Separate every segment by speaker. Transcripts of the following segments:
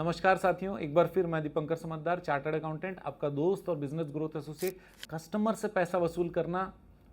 Speaker 1: नमस्कार साथियों, एक बार फिर मैं दीपंकर समझदार, चार्टर्ड अकाउंटेंट, आपका दोस्त और बिजनेस ग्रोथ एसोसिएट। कस्टमर से पैसा वसूल करना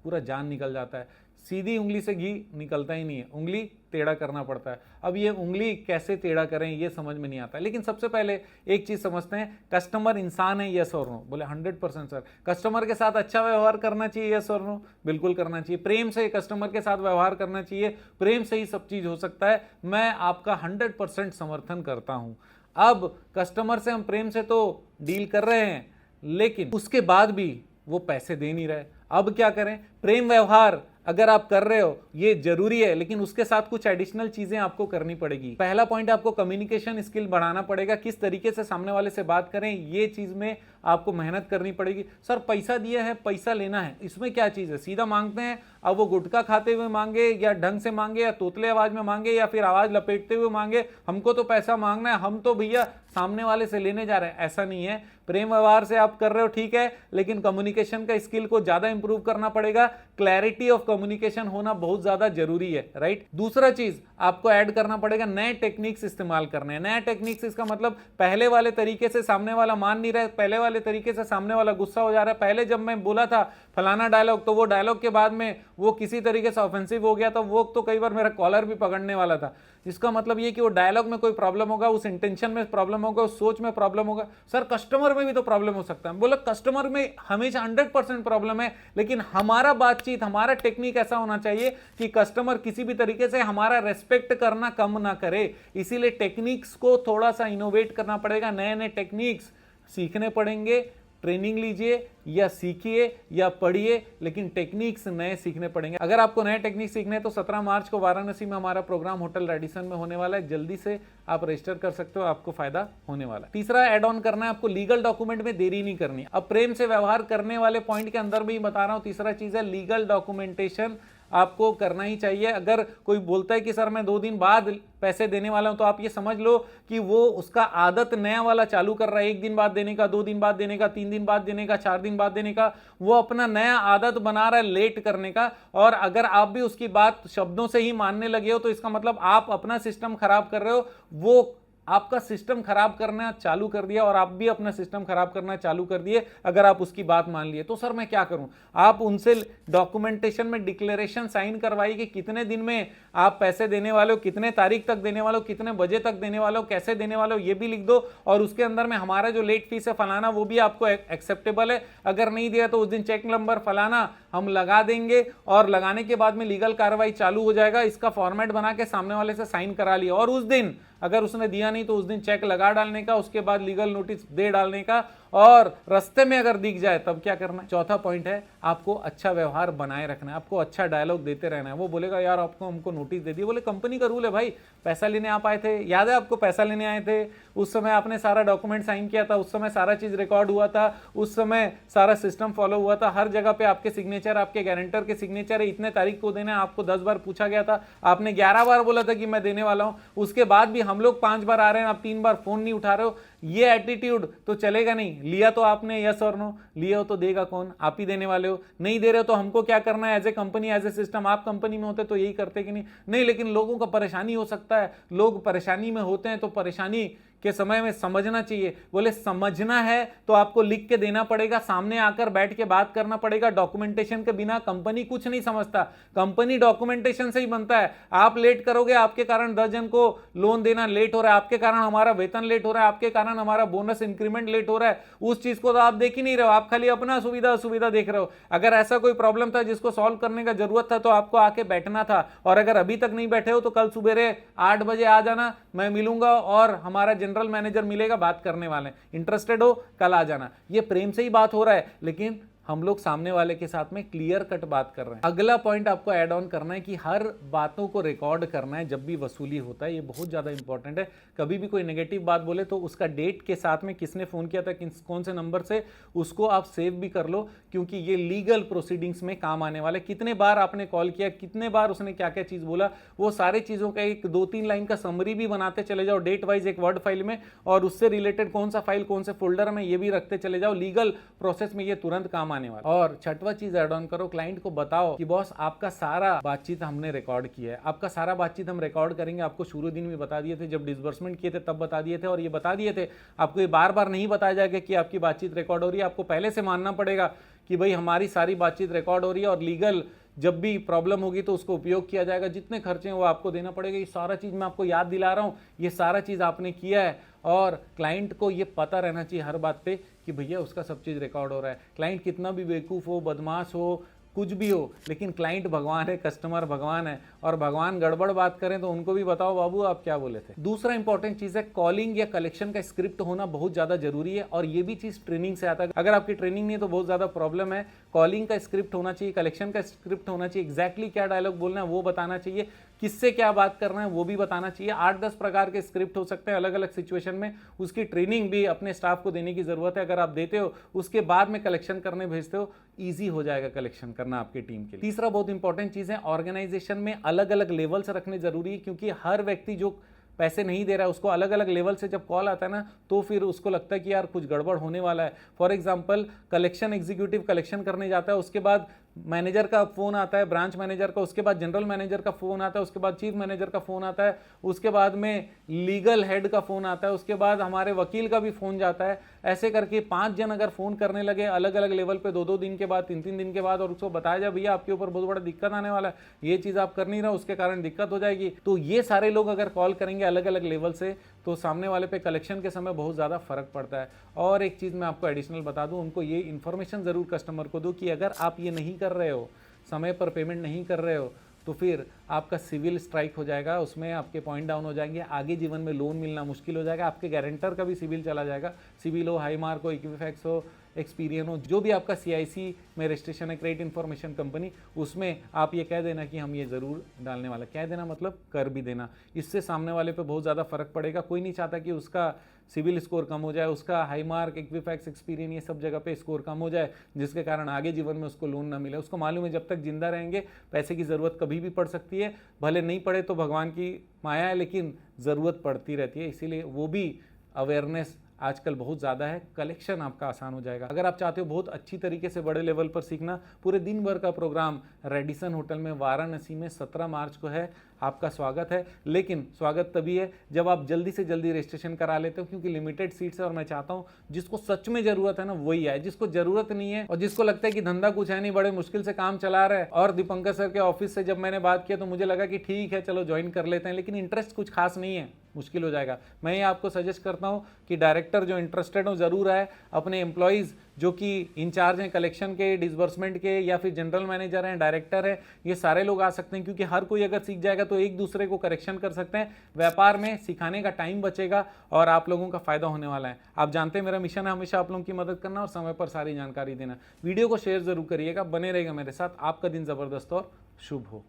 Speaker 1: पूरा जान निकल जाता है। सीधी उंगली से घी निकलता ही नहीं है, उंगली टेढ़ा करना पड़ता है। अब ये उंगली कैसे टेढ़ा करें ये समझ में नहीं आता, लेकिन सबसे पहले एक चीज समझते हैं, कस्टमर इंसान है, यस और नो। बोले 100% सर। कस्टमर के साथ अच्छा व्यवहार करना चाहिए, यस और नो? बिल्कुल करना चाहिए। प्रेम से कस्टमर के साथ व्यवहार करना चाहिए, प्रेम से ही सब चीज हो सकता है। मैं आपका 100% समर्थन करता हूं। अब कस्टमर से हम प्रेम से तो डील कर रहे हैं, लेकिन उसके बाद भी वो पैसे दे नहीं रहे। अब क्या करें? प्रेम व्यवहार अगर आप कर रहे हो ये जरूरी है, लेकिन उसके साथ कुछ एडिशनल चीजें आपको करनी पड़ेगी। पहला पॉइंट, आपको कम्युनिकेशन स्किल बढ़ाना पड़ेगा। किस तरीके से सामने वाले से बात करें, ये चीज में आपको मेहनत करनी पड़ेगी। सर पैसा दिया है, पैसा लेना है, इसमें क्या चीज है? सीधा मांगते हैं, अब वो गुटखा खाते हुए मांगे या ढंग से मांगे या तोतले आवाज में मांगे या फिर आवाज लपेटते हुए मांगे, हमको तो पैसा मांगना है, हम तो भैया सामने वाले से लेने जा रहे हैं। ऐसा नहीं है। प्रेम व्यवहार से आप कर रहे हो ठीक है, लेकिन कम्युनिकेशन का स्किल को ज्यादा इंप्रूव करना पड़ेगा। क्लैरिटी ऑफ कम्युनिकेशन होना बहुत ज्यादा जरूरी है, राइट? दूसरा चीज आपको ऐड करना पड़ेगा, नए टेक्निक्स इस्तेमाल करने हैं। नए टेक्निक्स, इसका मतलब पहले वाले तरीके से सामने वाला मान नहीं रहा, पहले वाले तरीके से सामने वाला गुस्सा हो जा रहा है। पहले जब मैं बोला था फलाना डायलॉग, तो वो डायलॉग के बाद में वो किसी तरीके से ऑफेंसिव हो गया, तो वो तो कई बार मेरा कॉलर भी पकड़ने वाला था। जिसका मतलब ये कि वो डायलॉग में कोई प्रॉब्लम होगा, उस इंटेंशन में प्रॉब्लम होगा, उस सोच में प्रॉब्लम होगा। सर कस्टमर में भी तो प्रॉब्लम हो सकता है। बोला कस्टमर में हमेशा 100% प्रॉब्लम है, लेकिन हमारा बातचीत, हमारा टेक्निक ऐसा होना चाहिए कि कस्टमर किसी भी तरीके से हमारा रेस्पेक्ट करना कम ना करे। इसीलिए टेक्निक्स को थोड़ा सा इनोवेट करना पड़ेगा, नए नए टेक्निक्स सीखने पड़ेंगे। ट्रेनिंग लीजिए या सीखिए या पढ़िए, लेकिन टेक्निक्स नए सीखने पड़ेंगे। अगर आपको नए टेक्निक सीखने हैं तो 17 मार्च को वाराणसी में हमारा प्रोग्राम होटल रेडिसन में होने वाला है। जल्दी से आप रजिस्टर कर सकते हो, आपको फायदा होने वाला है। तीसरा ऐड ऑन करना है आपको, लीगल डॉक्यूमेंट में देरी नहीं करनी। अब प्रेम से व्यवहार करने वाले पॉइंट के अंदर भी बता रहा हूं, तीसरा चीज है लीगल डॉक्यूमेंटेशन आपको करना ही चाहिए। अगर कोई बोलता है कि सर मैं 2 दिन बाद पैसे देने वाला हूं, तो आप ये समझ लो कि वो उसका आदत नया वाला चालू कर रहा है। 1 दिन बाद देने का, 2 दिन बाद देने का, 3 दिन बाद देने का, 4 दिन बाद देने का, वो अपना नया आदत बना रहा है लेट करने का। और अगर आप भी उसकी बात शब्दों से ही मानने लगे हो, तो इसका मतलब आप अपना सिस्टम खराब कर रहे हो। वो आपका सिस्टम खराब करना चालू कर दिया और आप भी अपना सिस्टम खराब करना चालू कर दिए अगर आप उसकी बात मान लिए। तो सर मैं क्या करूं? आप उनसे डॉक्यूमेंटेशन में डिक्लेरेशन साइन करवाइए कि कितने दिन में आप पैसे देने वाले हो, कितने तारीख तक देने वाले हो, कितने बजे तक देने वाले हो, कैसे देने वाले हो, ये भी लिख दो। और उसके अंदर में हमारा जो लेट फीस है फलाना, वो भी आपको एक्सेप्टेबल है। अगर नहीं दिया तो उस दिन चेक नंबर फलाना हम लगा देंगे, और लगाने के बाद में लीगल कार्रवाई चालू हो जाएगा। इसका फॉर्मेट बना के सामने वाले से साइन करा लिया, और उस दिन अगर उसने दिया नहीं तो उस दिन चेक लगा डालने का, उसके बाद लीगल नोटिस दे डालने का, और रास्ते में अगर दिख जाए तब क्या करना है। चौथा पॉइंट है, आपको अच्छा व्यवहार बनाए रखना है, आपको अच्छा डायलॉग देते रहना है। वो बोलेगा यार आपको हमको नोटिस दे दिया, बोले कंपनी का रूल है भाई, पैसा लेने आप आए थे, याद है आपको पैसा लेने आए थे, उस समय आपने सारा डॉक्यूमेंट साइन किया था, उस समय सारा चीज रिकॉर्ड हुआ था, उस समय सारा सिस्टम फॉलो हुआ था, हर जगह पे आपके सिग्नेचर, आपके गारंटर के सिग्नेचर है, इतने तारीख को देना है, आपको 10 बार पूछा गया था, आपने 11 बार बोला था कि मैं देने वाला हूं, उसके बाद भी हम लोग 5 बार आ रहे हैं, आप 3 बार फोन नहीं उठा रहे हो। ये एटीट्यूड तो चलेगा नहीं। लिया तो आपने, यस और नो, लिया हो तो देगा कौन? आप ही देने वाले हो। नहीं दे रहे हो तो हमको क्या करना है? As a company, as a system, आप कंपनी में होते तो यही करते कि नहीं, लेकिन लोगों का परेशानी हो सकता है, लोग परेशानी में होते हैं, तो परेशानी के समय में समझना चाहिए। बोले समझना है तो आपको लिख के देना पड़ेगा, सामने आकर बैठ के बात करना पड़ेगा। डॉक्यूमेंटेशन के बिना कंपनी कुछ नहीं समझता, कंपनी डॉक्यूमेंटेशन से ही बनता है। आप लेट करोगे, आपके कारण 10 जन को लोन देना लेट हो रहा है, आपके कारण हमारा वेतन लेट हो रहा है, आपके कारण हमारा बोनस इंक्रीमेंट लेट हो रहा है, उस चीज को तो आप देख ही नहीं रहे हो, आप खाली अपना सुविधा देख रहे हो। अगर ऐसा कोई प्रॉब्लम था जिसको सॉल्व करने का जरूरत था, तो आपको आके बैठना था। और अगर अभी तक नहीं बैठे हो तो कल सुबह 8 बजे आ जाना, मैं मिलूंगा और हमारा जनरल मैनेजर मिलेगा, बात करने वाले हैं। इंटरेस्टेड हो कल आ जाना। ये प्रेम से ही बात हो रहा है, लेकिन हम लोग सामने वाले के साथ में क्लियर कट बात कर रहे हैं। अगला पॉइंट आपको ऐड ऑन करना है कि हर बातों को रिकॉर्ड करना है जब भी वसूली होता है। ये बहुत ज्यादा इंपॉर्टेंट है। कभी भी कोई नेगेटिव बात बोले तो उसका डेट के साथ में किसने फोन किया था, कौन से नंबर से, उसको आप सेव भी कर लो, क्योंकि ये लीगल प्रोसीडिंग्स में काम आने वाले। कितने बार आपने कॉल किया, कितने बार उसने क्या क्या चीज बोला, वो सारे चीजों का एक 2-3 लाइन का समरी भी बनाते चले जाओ डेट वाइज एक वर्ड फाइल में, और उससे रिलेटेड कौन सा फाइल कौन से फोल्डर में, ये भी रखते चले जाओ। लीगल प्रोसेस में ये तुरंत काम आने वाला। और छठवां चीज ऐड ऑन करो, क्लाइंट को बताओ कि बॉस आपका सारा बातचीत हमने रिकॉर्ड किया है, आपका सारा बातचीत हम रिकॉर्ड करेंगे। आपको शुरू दिन में बता दिए थे, जब डिसबर्समेंट किए थे तब बता दिए थे, और ये बता दिए थे। आपको ये बार बार नहीं बताया जाएगा कि आपकी बातचीत रिकॉर्ड हो रही है, आपको पहले से मानना पड़ेगा कि भाई हमारी सारी बातचीत रिकॉर्ड हो रही है, और लीगल जब भी प्रॉब्लम होगी तो उसको उपयोग किया जाएगा, जितने खर्चे हैं वो आपको देना पड़ेगा। ये सारा चीज़ मैं आपको याद दिला रहा हूँ, ये सारा चीज़ आपने किया है। और क्लाइंट को ये पता रहना चाहिए हर बात पे कि भैया उसका सब चीज़ रिकॉर्ड हो रहा है। क्लाइंट कितना भी बेवकूफ़ हो, बदमाश हो, कुछ भी हो, लेकिन क्लाइंट भगवान है, कस्टमर भगवान है, और भगवान गड़बड़ बात करें तो उनको भी बताओ बाबू आप क्या बोले थे। दूसरा इंपॉर्टेंट चीज़ है, कॉलिंग या कलेक्शन का स्क्रिप्ट होना बहुत ज़्यादा जरूरी है, और ये भी चीज़ ट्रेनिंग से आता है। अगर आपकी ट्रेनिंग नहीं है तो बहुत ज़्यादा प्रॉब्लम है। कॉलिंग का स्क्रिप्ट होना चाहिए, कलेक्शन का स्क्रिप्ट होना चाहिए, एग्जैक्टली क्या डायलॉग बोलना है वो बताना चाहिए, किससे क्या बात करना है वो भी बताना चाहिए। 8-10 प्रकार के स्क्रिप्ट हो सकते हैं अलग अलग सिचुएशन में, उसकी ट्रेनिंग भी अपने स्टाफ को देने की जरूरत है। अगर आप देते हो उसके बाद में कलेक्शन करने भेजते हो, ईजी हो जाएगा कलेक्शन करना आपकी टीम के लिए। तीसरा बहुत इंपॉर्टेंट चीज है, ऑर्गेनाइजेशन में अलग अलग लेवल्स रखने जरूरी है, क्योंकि हर व्यक्ति जो पैसे नहीं दे रहा है उसको अलग अलग लेवल से जब कॉल आता है ना, तो फिर उसको लगता है कि यार कुछ गड़बड़ होने वाला है। For example, collection executive collection करने जाता है, उसके बाद मैनेजर का फोन आता है, ब्रांच मैनेजर का, उसके बाद जनरल मैनेजर का फोन आता है, उसके बाद चीफ मैनेजर का फोन आता है, उसके बाद में लीगल हेड का फोन आता है, उसके बाद हमारे वकील का भी फोन जाता है। ऐसे करके 5 जन अगर फोन करने लगे अलग अलग लेवल पे 2-2 दिन के बाद, 3-3 दिन के बाद, और उसको बताया जाए भैया आपके ऊपर बहुत बड़ा दिक्कत आने वाला है, ये चीज आप कर नहीं रहे, उसके कारण दिक्कत हो जाएगी, तो ये सारे लोग अगर कॉल करेंगे अलग अलग लेवल से, तो सामने वाले पे कलेक्शन के समय बहुत ज़्यादा फर्क पड़ता है। और एक चीज़ मैं आपको एडिशनल बता दूं, उनको ये इन्फॉर्मेशन ज़रूर कस्टमर को दो कि अगर आप ये नहीं कर रहे हो, समय पर पेमेंट नहीं कर रहे हो, तो फिर आपका सिविल स्ट्राइक हो जाएगा, उसमें आपके पॉइंट डाउन हो जाएंगे, आगे जीवन में लोन मिलना मुश्किल हो जाएगा, आपके गारंटर का भी सिविल चला जाएगा। सिविल हो, हाई मार्क हो, इक्विफैक्स हो, एक्सपीरियन हो, जो भी आपका CIC में रजिस्ट्रेशन है, क्रेडिट इन्फॉर्मेशन कंपनी, उसमें आप ये कह देना कि हम ये ज़रूर डालने वाला। कह देना मतलब कर भी देना। इससे सामने वाले पे बहुत ज़्यादा फर्क पड़ेगा। कोई नहीं चाहता कि उसका सिविल स्कोर कम हो जाए, उसका हाई मार्क, इक्विफैक्स, एक्सपीरियन, ये सब जगह पे स्कोर कम हो जाए, जिसके कारण आगे जीवन में उसको लोन ना मिले। उसको मालूम है जब तक जिंदा रहेंगे पैसे की ज़रूरत कभी भी पड़ सकती है, भले नहीं पड़े तो भगवान की माया है, लेकिन ज़रूरत पड़ती रहती है। इसीलिए वो भी अवेयरनेस आजकल बहुत ज़्यादा है, कलेक्शन आपका आसान हो जाएगा। अगर आप चाहते हो बहुत अच्छी तरीके से बड़े लेवल पर सीखना, पूरे दिन भर का प्रोग्राम रेडिसन होटल में वाराणसी में 17 मार्च को है, आपका स्वागत है। लेकिन स्वागत तभी है जब आप जल्दी से जल्दी रजिस्ट्रेशन करा लेते हो, क्योंकि लिमिटेड सीट्स है, और मैं चाहता हूँ जिसको सच में ज़रूरत है ना वही आए, जिसको ज़रूरत नहीं है और जिसको लगता है कि धंधा कुछ है नहीं, बड़े मुश्किल से काम चला रहा है। और दीपंकर सर के ऑफिस से जब मैंने बात किया तो मुझे लगा कि ठीक है चलो ज्वाइन कर लेते हैं, लेकिन इंटरेस्ट कुछ खास नहीं है, मुश्किल हो जाएगा। मैं ये आपको सजेस्ट करता हूँ कि डायरेक्टर जो इंटरेस्टेड हो ज़रूर आए, अपने एम्प्लॉयज़ जो कि इंचार्ज हैं कलेक्शन के, डिसबर्समेंट के, या फिर जनरल मैनेजर हैं, डायरेक्टर है, ये सारे लोग आ सकते हैं, क्योंकि हर कोई अगर सीख जाएगा तो एक दूसरे को करेक्शन कर सकते हैं। व्यापार में सिखाने का टाइम बचेगा और आप लोगों का फायदा होने वाला है। आप जानते हैं मेरा मिशन है हमेशा आप लोगों की मदद करना और समय पर सारी जानकारी देना। वीडियो को शेयर जरूर करिएगा, बने रहेगा मेरे साथ। आपका दिन ज़बरदस्त और शुभ हो।